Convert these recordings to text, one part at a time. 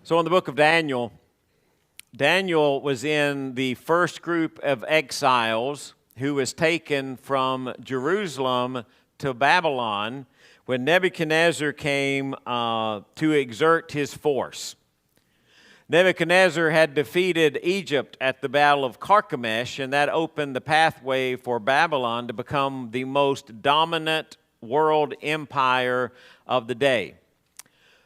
So in the book of Daniel, Daniel was in the first group of exiles who was taken from Jerusalem to Babylon when Nebuchadnezzar came to exert his force. Nebuchadnezzar had defeated Egypt at the Battle of Carchemish, and that opened the pathway for Babylon to become the most dominant world empire of the day.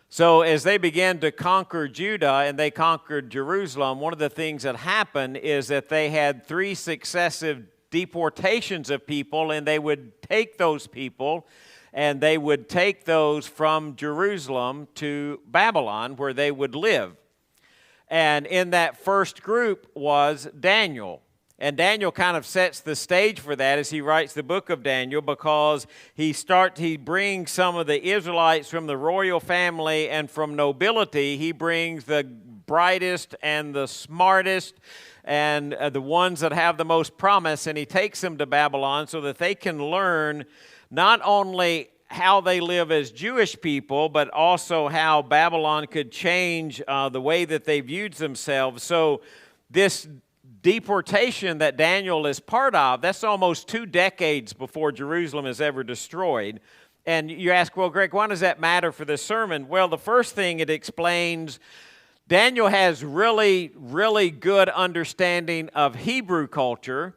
So as they began to conquer Judah and they conquered Jerusalem, one of the things that happened is that they had 3 successive deportations of people, and they would take those people and they would take those from Jerusalem to Babylon where they would live. And in that first group was Daniel. And Daniel kind of sets the stage for that as he writes the book of Daniel, because he brings some of the Israelites from the royal family and from nobility. He brings the brightest and the smartest and the ones that have the most promise, and he takes them to Babylon so that they can learn not only how they live as Jewish people, but also how Babylon could change the way that they viewed themselves. So this deportation that Daniel is part of, that's almost 2 decades before Jerusalem is ever destroyed. And you ask, well, Greg, why does that matter for this sermon? Well, the first thing it explains, Daniel has really, really good understanding of Hebrew culture.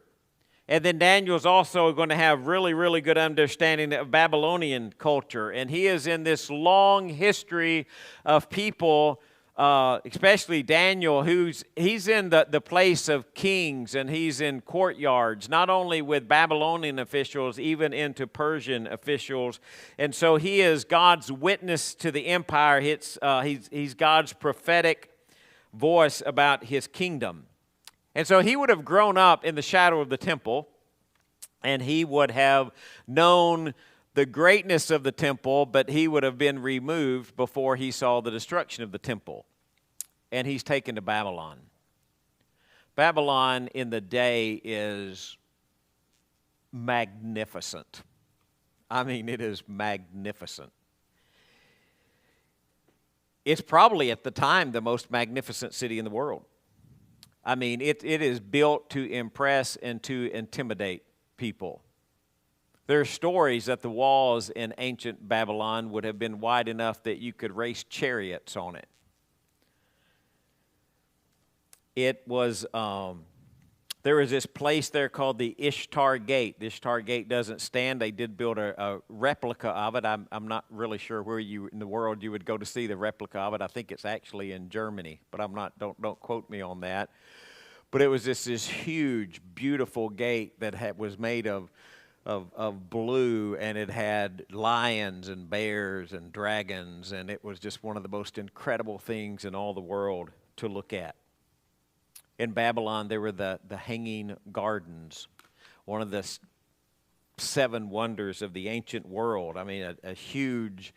And then Daniel's also going to have really, really good understanding of Babylonian culture. And he is in this long history of people, especially Daniel, he's in the place of kings, and he's in courtyards, not only with Babylonian officials, even into Persian officials. And so he is God's witness to the empire. He's God's prophetic voice about his kingdom. And so he would have grown up in the shadow of the temple, and he would have known the greatness of the temple, but he would have been removed before he saw the destruction of the temple. And he's taken to Babylon. Babylon in the day is magnificent. I mean, it is magnificent. It's probably at the time the most magnificent city in the world. I mean, it is built to impress and to intimidate people. There are stories that the walls in ancient Babylon would have been wide enough that you could race chariots on it. It was, there was this place there called the Ishtar Gate. The Ishtar Gate doesn't stand. They did build a replica of it. I'm not really sure where in the world you would go to see the replica of it. I think it's actually in Germany, but I'm not. Don't quote me on that. But it was this huge, beautiful gate that was made of blue, and it had lions and bears and dragons, and it was just one of the most incredible things in all the world to look at. In Babylon, there were the Hanging Gardens, one of the 7 wonders of the ancient world. I mean, a huge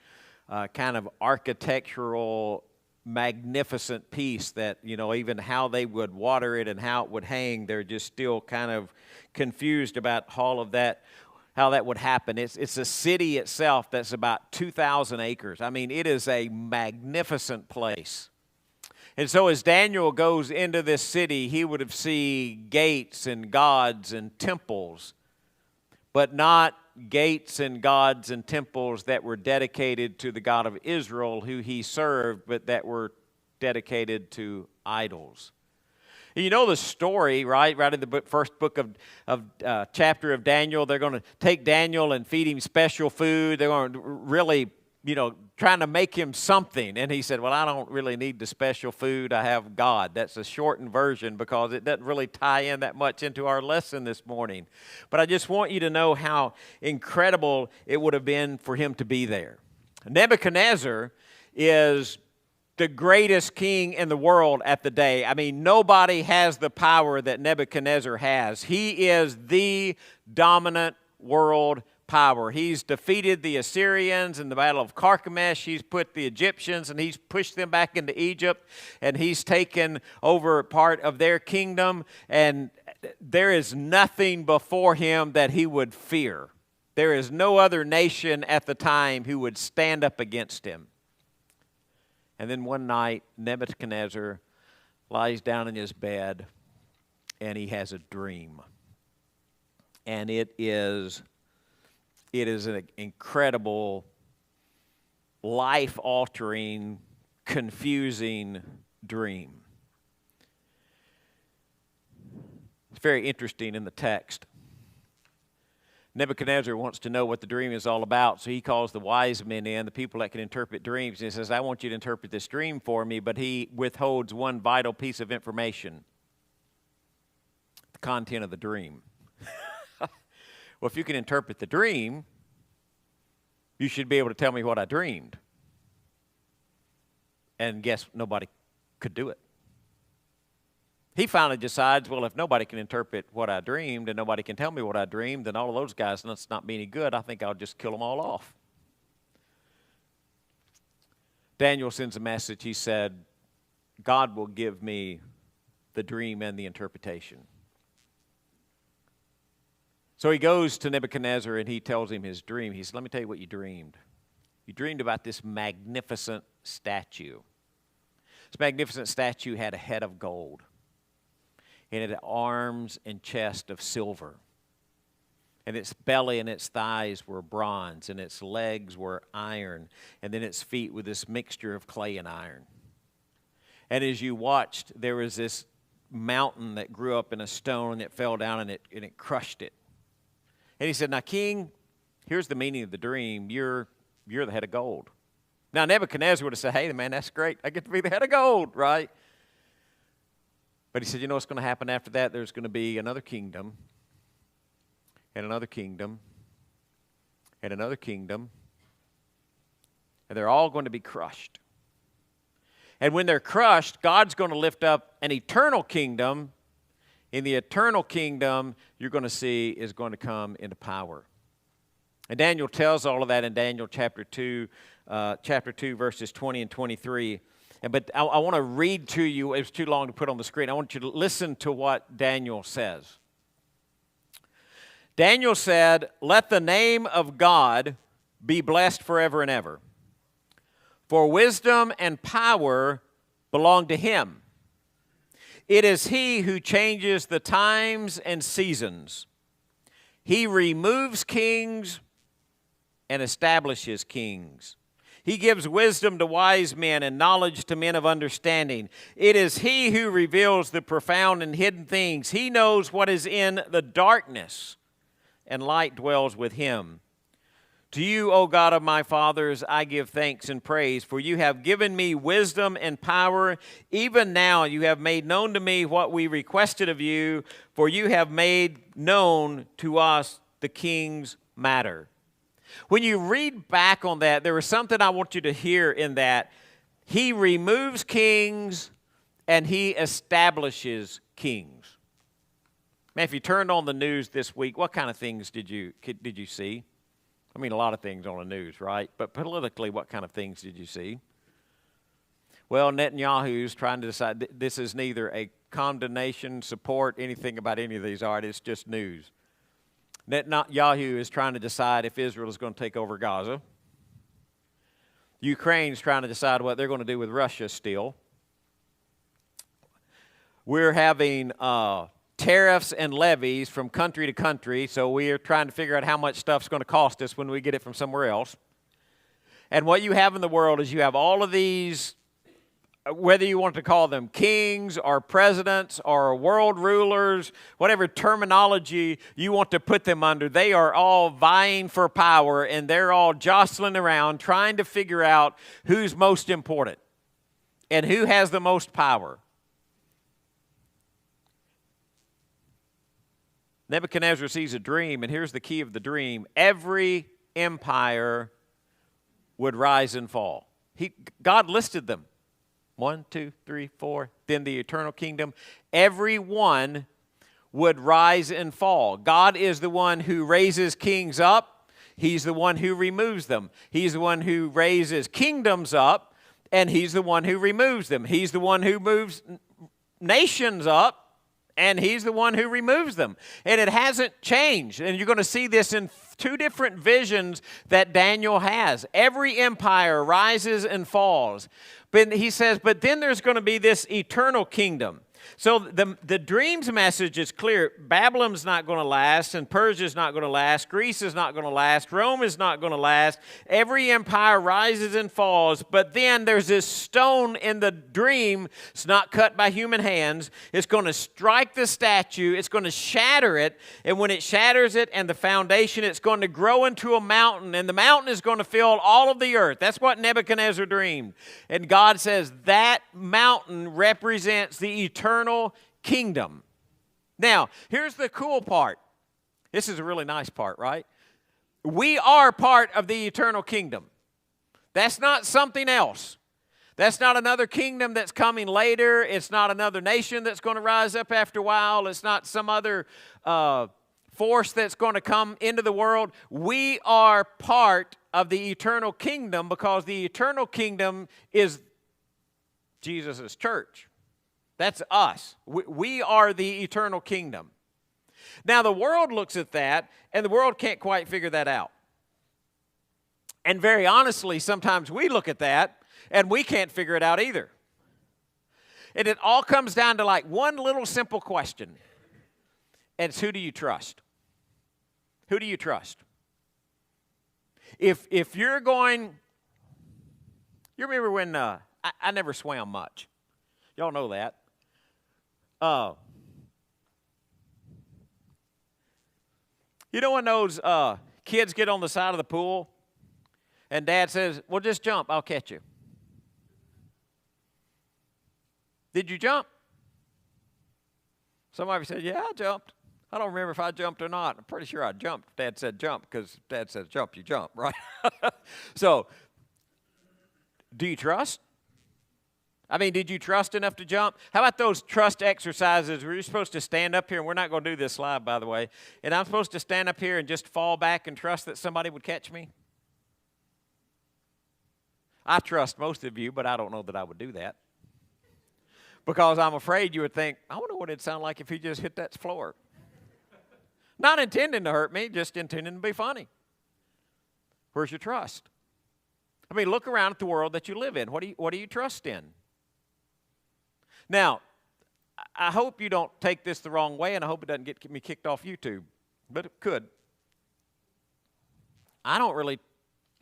kind of architectural, magnificent piece that, even how they would water it and how it would hang, they're just still kind of confused about all of that, how that would happen. It's a city itself that's about 2,000 acres. I mean, it is a magnificent place. And so as Daniel goes into this city, he would have seen gates and gods and temples, but not gates and gods and temples that were dedicated to the God of Israel who he served, but that were dedicated to idols. You know the story, right? Right in the first book of chapter of Daniel, they're going to take Daniel and feed him special food. They're going to really, trying to make him something. And he said, well, I don't really need the special food. I have God. That's a shortened version because it doesn't really tie in that much into our lesson this morning. But I just want you to know how incredible it would have been for him to be there. Nebuchadnezzar is the greatest king in the world at the day. I mean, nobody has the power that Nebuchadnezzar has. He is the dominant world power. He's defeated the Assyrians in the Battle of Carchemish. He's put the Egyptians and he's pushed them back into Egypt, and he's taken over part of their kingdom, and there is nothing before him that he would fear. There is no other nation at the time who would stand up against him. And then one night, Nebuchadnezzar lies down in his bed, and he has a dream. And it is an incredible, life-altering, confusing dream. It's very interesting in the text. Nebuchadnezzar wants to know what the dream is all about, so he calls the wise men in, the people that can interpret dreams, and he says, I want you to interpret this dream for me, but he withholds one vital piece of information, the content of the dream. Well, if you can interpret the dream, you should be able to tell me what I dreamed. And guess nobody could do it. He finally decides, well, if nobody can interpret what I dreamed and nobody can tell me what I dreamed, then all of those guys must not be any good. I think I'll just kill them all off. Daniel sends a message. He said, God will give me the dream and the interpretation. So he goes to Nebuchadnezzar and he tells him his dream. He says, let me tell you what you dreamed. You dreamed about this magnificent statue. This magnificent statue had a head of gold. And it had arms and chest of silver. And its belly and its thighs were bronze, and its legs were iron, and then its feet with this mixture of clay and iron. And as you watched, there was this mountain that grew up in a stone that fell down, and it crushed it. And he said, now, king, here's the meaning of the dream. You're the head of gold. Now, Nebuchadnezzar would have said, hey, man, that's great. I get to be the head of gold, right? But he said, you know what's going to happen after that? There's going to be another kingdom, and another kingdom, and another kingdom, and they're all going to be crushed. And when they're crushed, God's going to lift up an eternal kingdom. In the eternal kingdom, you're going to see is going to come into power. And Daniel tells all of that in Daniel chapter 2, verses 20 and 23. But I want to read to you. It was too long to put on the screen. I want you to listen to what Daniel says. Daniel said, let the name of God be blessed forever and ever. For wisdom and power belong to him. It is he who changes the times and seasons. He removes kings and establishes kings. He gives wisdom to wise men and knowledge to men of understanding. It is he who reveals the profound and hidden things. He knows what is in the darkness, and light dwells with him. To you, O God of my fathers, I give thanks and praise, for you have given me wisdom and power. Even now you have made known to me what we requested of you, for you have made known to us the king's matter. When you read back on that, there was something I want you to hear in that. He removes kings and he establishes kings. Man, if you turned on the news this week, what kind of things did you see? I mean, a lot of things on the news, right? But politically, what kind of things did you see? Well, Netanyahu's trying to decide this is neither a condemnation, support, anything about any of these art. It's just news. Netanyahu is trying to decide if Israel is going to take over Gaza. Ukraine's trying to decide what they're going to do with Russia still. We're having tariffs and levies from country to country, so we are trying to figure out how much stuff's going to cost us when we get it from somewhere else. And what you have in the world is you have all of these, whether you want to call them kings or presidents or world rulers, whatever terminology you want to put them under, they are all vying for power, and they're all jostling around trying to figure out who's most important and who has the most power. Nebuchadnezzar sees a dream, and here's the key of the dream. Every empire would rise and fall. God listed them. 1, 2, 3, 4. Then the eternal kingdom. Every one would rise and fall. God is the one who raises kings up. He's the one who removes them. He's the one who raises kingdoms up, and he's the one who removes them. He's the one who moves nations up, and he's the one who removes them. And it hasn't changed. And you're going to see this in two different visions that Daniel has. Every empire rises and falls. But he says, but then there's going to be this eternal kingdom. So the dreams message is clear. Babylon's not going to last, and Persia's not going to last. Greece is not going to last. Rome is not going to last. Every empire rises and falls, but then there's this stone in the dream. It's not cut by human hands. It's going to strike the statue. It's going to shatter it, and when it shatters it and the foundation, it's going to grow into a mountain, and the mountain is going to fill all of the earth. That's what Nebuchadnezzar dreamed. And God says that mountain represents the eternal kingdom. Now, here's the cool part. This is a really nice part, right? We are part of the eternal kingdom. That's not something else. That's not another kingdom that's coming later. It's not another nation that's going to rise up after a while. It's not some other force that's going to come into the world. We are part of the eternal kingdom because the eternal kingdom is Jesus' church. That's us. We are the eternal kingdom. Now, the world looks at that, and the world can't quite figure that out. And very honestly, sometimes we look at that, and we can't figure it out either. And it all comes down to like one little simple question. And it's, who do you trust? Who do you trust? If you're going... You remember when... I never swam much. Y'all know that. You know when those kids get on the side of the pool and Dad says, well, just jump, I'll catch you. Did you jump? Somebody said, yeah, I jumped. I don't remember if I jumped or not. I'm pretty sure I jumped. Dad said jump because Dad says jump, you jump, right? So, do you trust? I mean, did you trust enough to jump? How about those trust exercises where you're supposed to stand up here, and we're not going to do this live, by the way, and I'm supposed to stand up here and just fall back and trust that somebody would catch me? I trust most of you, but I don't know that I would do that. Because I'm afraid you would think, I wonder what it'd sound like if he just hit that floor. Not intending to hurt me, just intending to be funny. Where's your trust? I mean, look around at the world that you live in. What do you trust in? Now, I hope you don't take this the wrong way, and I hope it doesn't get me kicked off YouTube, but it could. I don't really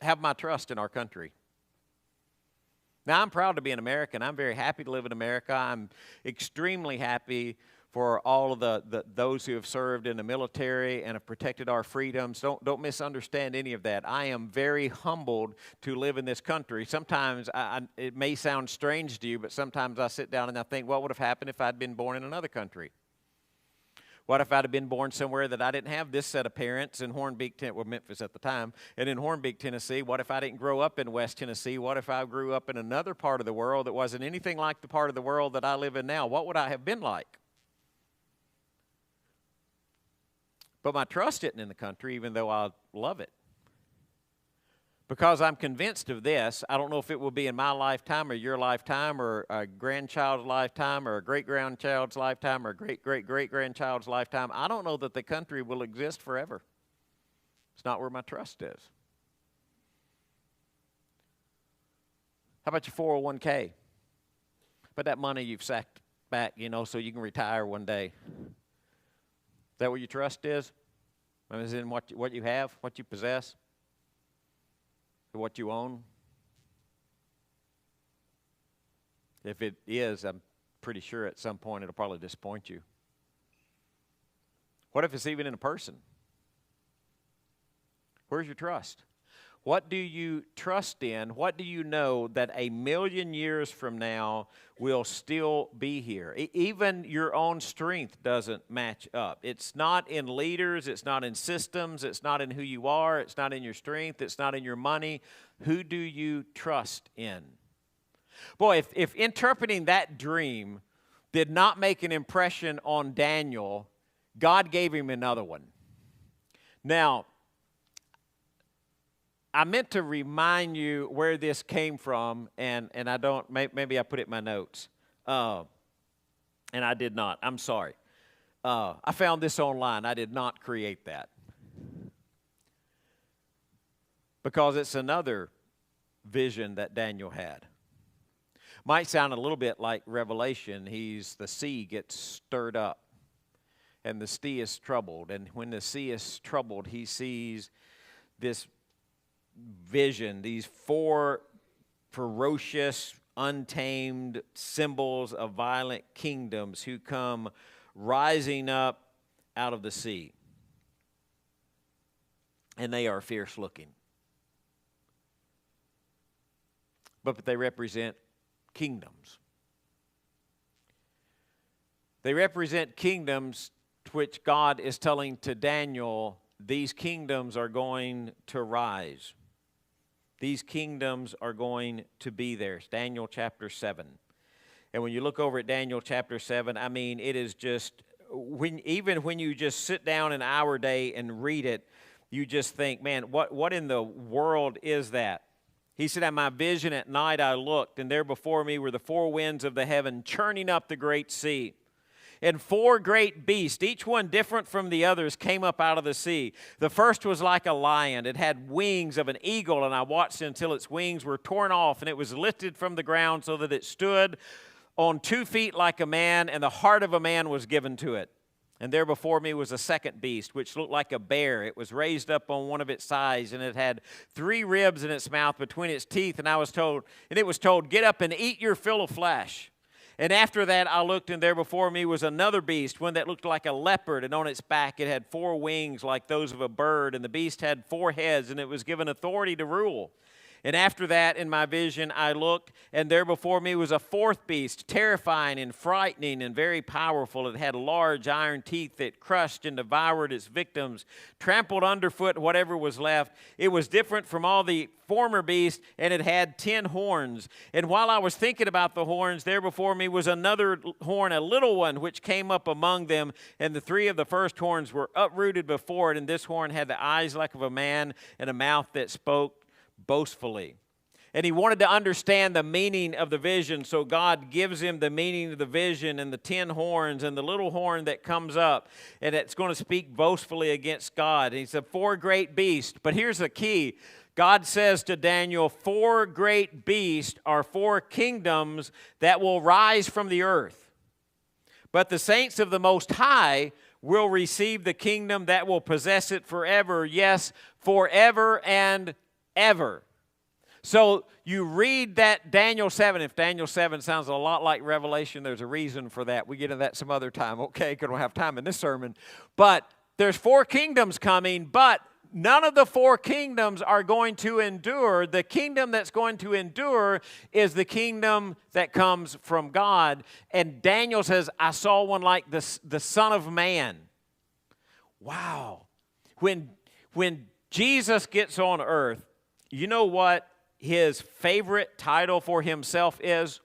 have my trust in our country. Now, I'm proud to be an American. I'm very happy to live in America. I'm extremely happy for all of those who have served in the military and have protected our freedoms. Don't misunderstand any of that. I am very humbled to live in this country. Sometimes it may sound strange to you, but sometimes I sit down and I think, what would have happened if I'd been born in another country? What if I'd have been born somewhere that I didn't have this set of parents in Hornbeak, Memphis at the time, and in Hornbeak, Tennessee? What if I didn't grow up in West Tennessee? What if I grew up in another part of the world that wasn't anything like the part of the world that I live in now? What would I have been like? But my trust isn't in the country, even though I love it. Because I'm convinced of this, I don't know if it will be in my lifetime or your lifetime or a grandchild's lifetime or a great-grandchild's lifetime or a great-great-great-grandchild's lifetime. I don't know that the country will exist forever. It's not where my trust is. How about your 401k? But that money you've sacked back, so you can retire one day. Is that where your trust is? I mean, is it in what you have, what you possess, what you own? If it is, I'm pretty sure at some point it'll probably disappoint you. What if it's even in a person? Where's your trust? What do you trust in? What do you know that 1,000,000 years from now will still be here? Even your own strength doesn't match up. It's not in leaders. It's not in systems. It's not in who you are. It's not in your strength. It's not in your money. Who do you trust in? Boy, if interpreting that dream did not make an impression on Daniel, God gave him another one. Now, I meant to remind you where this came from, and I don't, maybe I put it in my notes. And I did not. I'm sorry. I found this online. I did not create that. because it's another vision that Daniel had. Might sound a little bit like Revelation. The sea gets stirred up and the sea is troubled. And when the sea is troubled, he sees this vision, these 4 ferocious, untamed symbols of violent kingdoms who come rising up out of the sea. And they are fierce looking. But they represent kingdoms. They represent kingdoms to which God is telling to Daniel, these kingdoms are going to rise. These kingdoms are going to be there. It's Daniel chapter 7. And when you look over at Daniel chapter 7, I mean, it is just, even when you just sit down an hour a day and read it, you just think, man, what in the world is that? He said, "In my vision at night I looked, and there before me were the 4 winds of the heaven, churning up the great sea. And 4 great beasts, each one different from the others, came up out of the sea. The first was like a lion. It had wings of an eagle, and I watched until its wings were torn off, and it was lifted from the ground so that it stood on 2 feet like a man, and the heart of a man was given to it. And there before me was a second beast, which looked like a bear. It was raised up on one of its sides, and it had 3 ribs in its mouth between its teeth. And it was told, get up and eat your fill of flesh. And after that I looked, and there before me was another beast, one that looked like a leopard, and on its back it had 4 wings like those of a bird. And the beast had 4 heads, and it was given authority to rule. And after that, in my vision, I looked, and there before me was a 4th beast, terrifying and frightening and very powerful. It had large iron teeth that crushed and devoured its victims, trampled underfoot whatever was left. It was different from all the former beasts, and it had 10 horns. And while I was thinking about the horns, there before me was another horn, a little one, which came up among them, and the 3 of the first horns were uprooted before it, and this horn had the eyes like of a man and a mouth that spoke boastfully. And he wanted to understand the meaning of the vision, so God gives him the meaning of the vision and the 10 horns and the little horn that comes up, and it's going to speak boastfully against God. And he said 4 great beasts. But here's the key. God says to Daniel, 4 great beasts are 4 kingdoms that will rise from the earth. But the saints of the Most High will receive the kingdom that will possess it forever. Yes, forever and ever. So you read that Daniel 7. If Daniel 7 sounds a lot like Revelation, there's a reason for that. We get into that some other time, okay, because we don't have time in this sermon. But there's 4 kingdoms coming, but none of the 4 kingdoms are going to endure. The kingdom that's going to endure is the kingdom that comes from God. And Daniel says, I saw one like the Son of Man. Wow. When Jesus gets on earth, you know what his favorite title for himself is?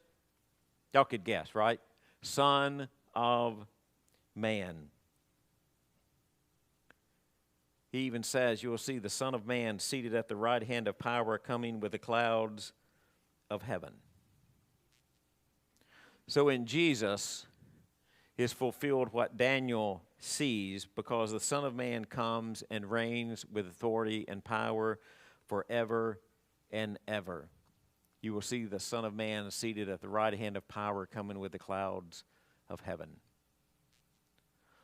Y'all could guess, right? Son of Man. He even says, you will see the Son of Man seated at the right hand of power, coming with the clouds of heaven. So in Jesus is fulfilled what Daniel sees, because the Son of Man comes and reigns with authority and power forever and ever. You will see the Son of Man seated at the right hand of power, coming with the clouds of heaven.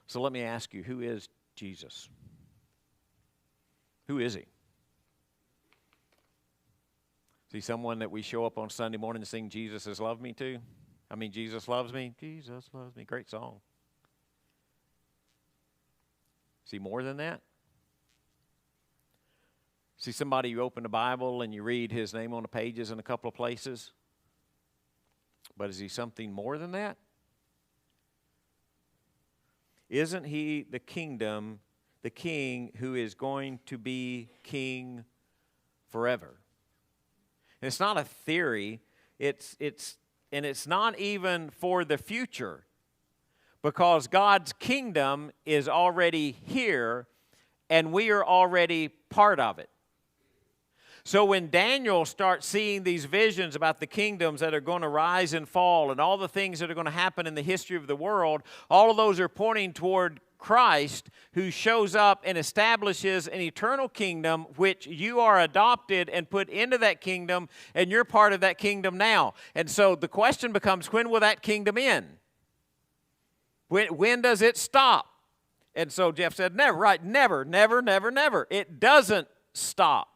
So let me ask you, who is Jesus? Who is he? See, someone that we show up on Sunday morning and sing Jesus Has Loved Me to? I mean, Jesus loves me. Jesus loves me. Great song. See, more than that? See somebody, you open the Bible and you read his name on the pages in a couple of places. But is he something more than that? Isn't he the kingdom, the king who is going to be king forever? And it's not a theory. It's not even for the future, because God's kingdom is already here and we are already part of it. So when Daniel starts seeing these visions about the kingdoms that are going to rise and fall and all the things that are going to happen in the history of the world, all of those are pointing toward Christ who shows up and establishes an eternal kingdom, which you are adopted and put into that kingdom, and you're part of that kingdom now. And so the question becomes, when will that kingdom end? When does it stop? And so Jeff said, never, right? Never, never, never, never. It doesn't stop.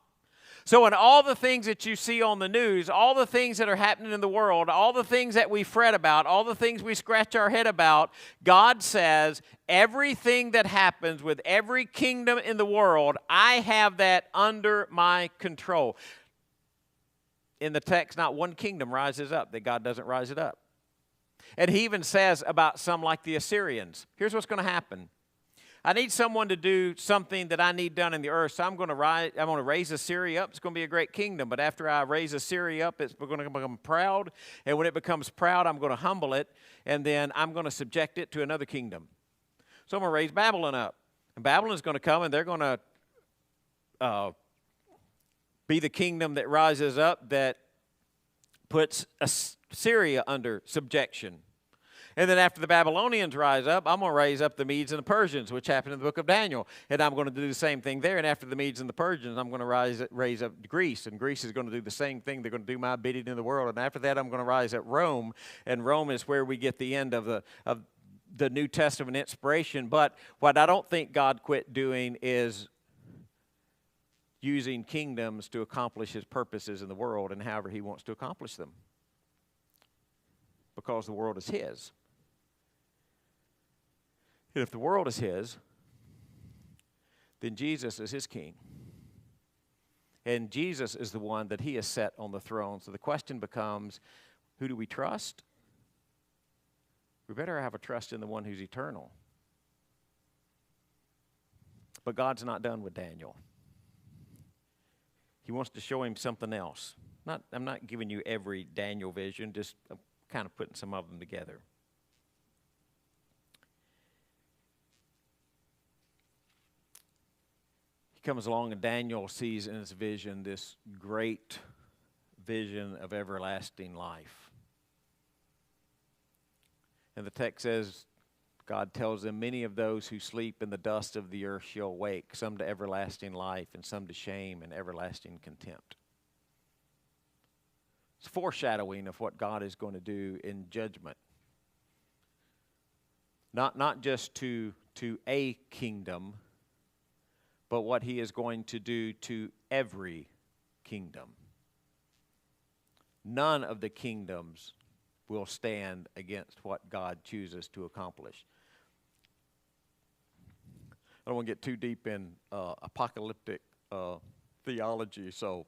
So in all the things that you see on the news, all the things that are happening in the world, all the things that we fret about, all the things we scratch our head about, God says everything that happens with every kingdom in the world, I have that under my control. In the text, not one kingdom rises up that God doesn't rise it up. And he even says about some like the Assyrians, here's what's going to happen. I need someone to do something that I need done in the earth, so I'm going to raise Assyria up. It's going to be a great kingdom, but after I raise Assyria up, it's going to become proud, and when it becomes proud, I'm going to humble it, and then I'm going to subject it to another kingdom. So I'm going to raise Babylon up, and Babylon's going to come, and they're going to be the kingdom that rises up that puts Assyria under subjection. And then after the Babylonians rise up, I'm going to raise up the Medes and the Persians, which happened in the book of Daniel. And I'm going to do the same thing there. And after the Medes and the Persians, I'm going to raise up Greece. And Greece is going to do the same thing. They're going to do my bidding in the world. And after that, I'm going to rise up Rome. And Rome is where we get the end of the New Testament inspiration. But what I don't think God quit doing is using kingdoms to accomplish his purposes in the world and however he wants to accomplish them. Because the world is his. And if the world is his, then Jesus is his king. And Jesus is the one that he has set on the throne. So the question becomes, who do we trust? We better have a trust in the one who's eternal. But God's not done with Daniel. He wants to show him something else. I'm not giving you every Daniel vision, just I'm kind of putting some of them together. Comes along and Daniel sees in his vision this great vision of everlasting life. And the text says, God tells them, many of those who sleep in the dust of the earth shall wake, some to everlasting life and some to shame and everlasting contempt. It's foreshadowing of what God is going to do in judgment. Not just to a kingdom, but what he is going to do to every kingdom. None of the kingdoms will stand against what God chooses to accomplish. I don't want to get too deep in apocalyptic theology, so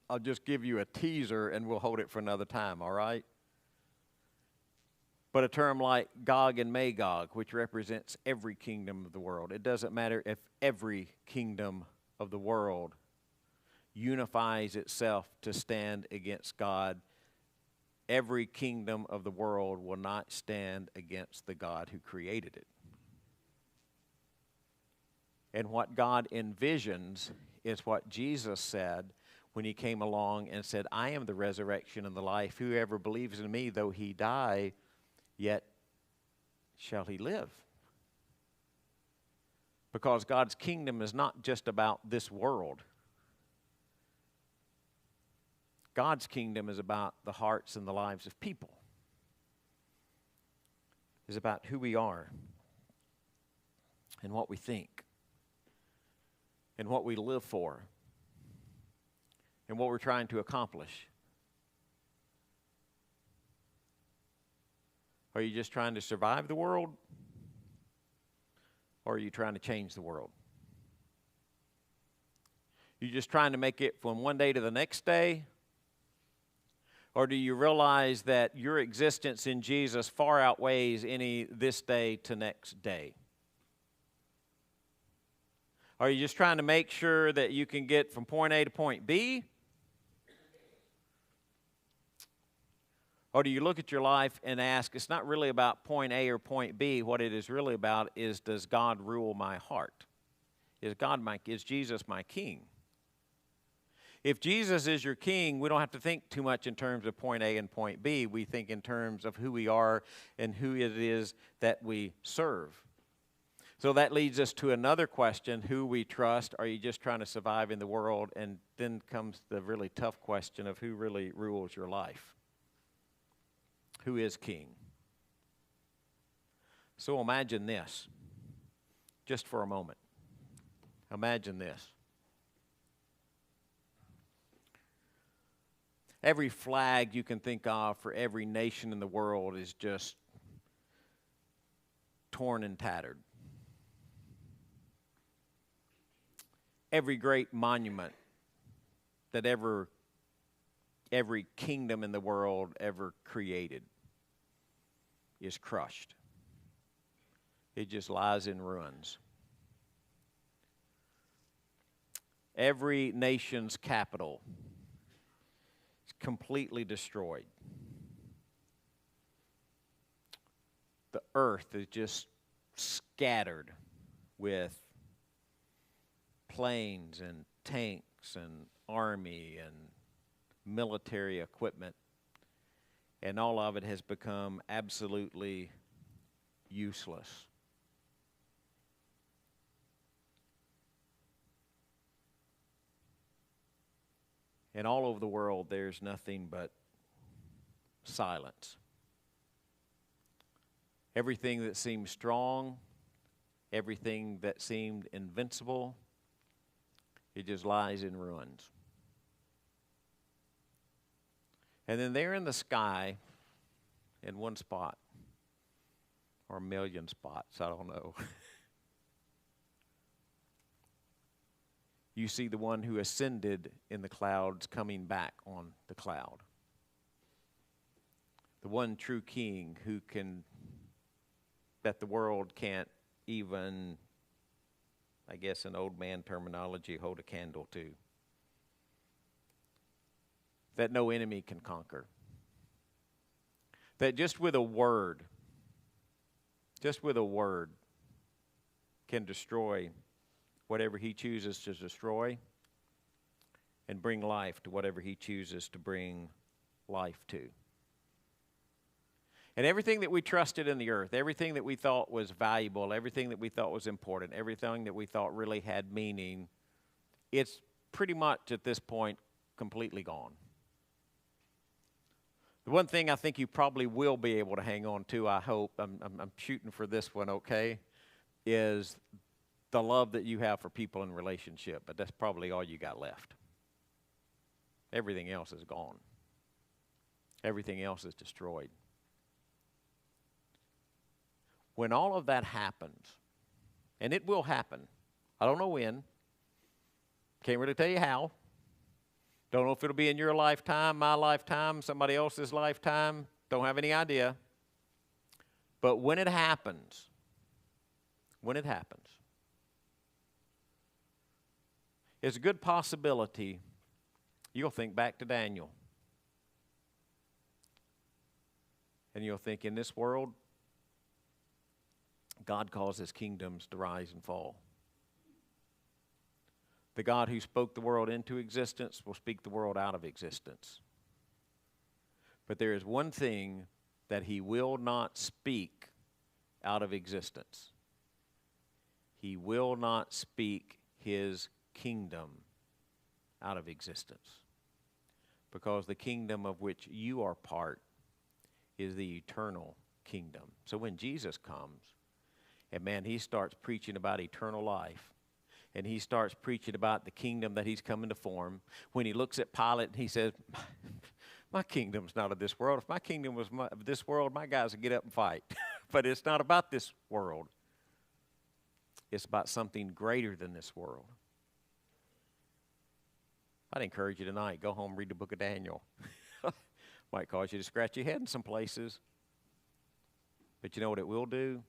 I'll just give you a teaser and we'll hold it for another time, all right? But a term like Gog and Magog, which represents every kingdom of the world. It doesn't matter if every kingdom of the world unifies itself to stand against God. Every kingdom of the world will not stand against the God who created it. And what God envisions is what Jesus said when he came along and said, I am the resurrection and the life. Whoever believes in me, though he die, yet shall he live. Because God's kingdom is not just about this world. God's kingdom is about the hearts and the lives of people. It's about who we are and what we think and what we live for and what we're trying to accomplish. Are you just trying to survive the world? Or are you trying to change the world? You just trying to make it from one day to the next day? Or do you realize that your existence in Jesus far outweighs any this day to next day? Are you just trying to make sure that you can get from point A to point B? Or do you look at your life and ask, it's not really about point A or point B. What it is really about is, does God rule my heart? Is Jesus my king? If Jesus is your king, we don't have to think too much in terms of point A and point B. We think in terms of who we are and who it is that we serve. So that leads us to another question: who we trust. Are you just trying to survive in the world? And then comes the really tough question of who really rules your life. Who is king? So imagine this, just for a moment. Imagine this. Every flag you can think of for every nation in the world is just torn and tattered. Every great monument that every kingdom in the world ever created is crushed. It just lies in ruins. Every nation's capital is completely destroyed. The earth is just scattered with planes and tanks and army and military equipment, and all of it has become absolutely useless. And all over the world, there's nothing but silence. Everything that seemed strong, everything that seemed invincible, it just lies in ruins. And then there in the sky, in one spot, or a million spots, I don't know, you see the one who ascended in the clouds coming back on the cloud. The one true king who can, that the world can't even, I guess in old man terminology, hold a candle to. That no enemy can conquer. That just with a word can destroy whatever he chooses to destroy and bring life to whatever he chooses to bring life to. And everything that we trusted in the earth, everything that we thought was valuable, everything that we thought was important, everything that we thought really had meaning, it's pretty much at this point completely gone. The one thing I think you probably will be able to hang on to, I hope, I'm shooting for this one, okay, is the love that you have for people in relationship, but that's probably all you got left. Everything else is gone. Everything else is destroyed. When all of that happens, and it will happen, I don't know when, can't really tell you how, don't know if it'll be in your lifetime, my lifetime, somebody else's lifetime, don't have any idea, but when it happens, it's a good possibility you'll think back to Daniel. And you'll think, in this world, God causes kingdoms to rise and fall. The God who spoke the world into existence will speak the world out of existence. But there is one thing that he will not speak out of existence. He will not speak his kingdom out of existence, because the kingdom of which you are part is the eternal kingdom. So when Jesus comes, and man, he starts preaching about eternal life, and he starts preaching about the kingdom that he's coming to form. When he looks at Pilate, he says, my kingdom's not of this world. If my kingdom was of this world, my guys would get up and fight. But it's not about this world. It's about something greater than this world. I'd encourage you tonight, go home, read the book of Daniel. Might cause you to scratch your head in some places. But you know what it will do?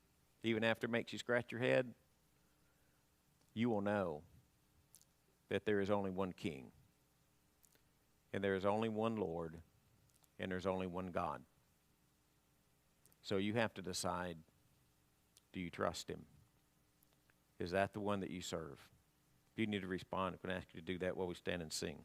Even after it makes you scratch your head, you will know that there is only one king, and there is only one Lord, and there's only one God. So you have to decide, do you trust him? Is that the one that you serve? If you need to respond, I'm going to ask you to do that while we stand and sing.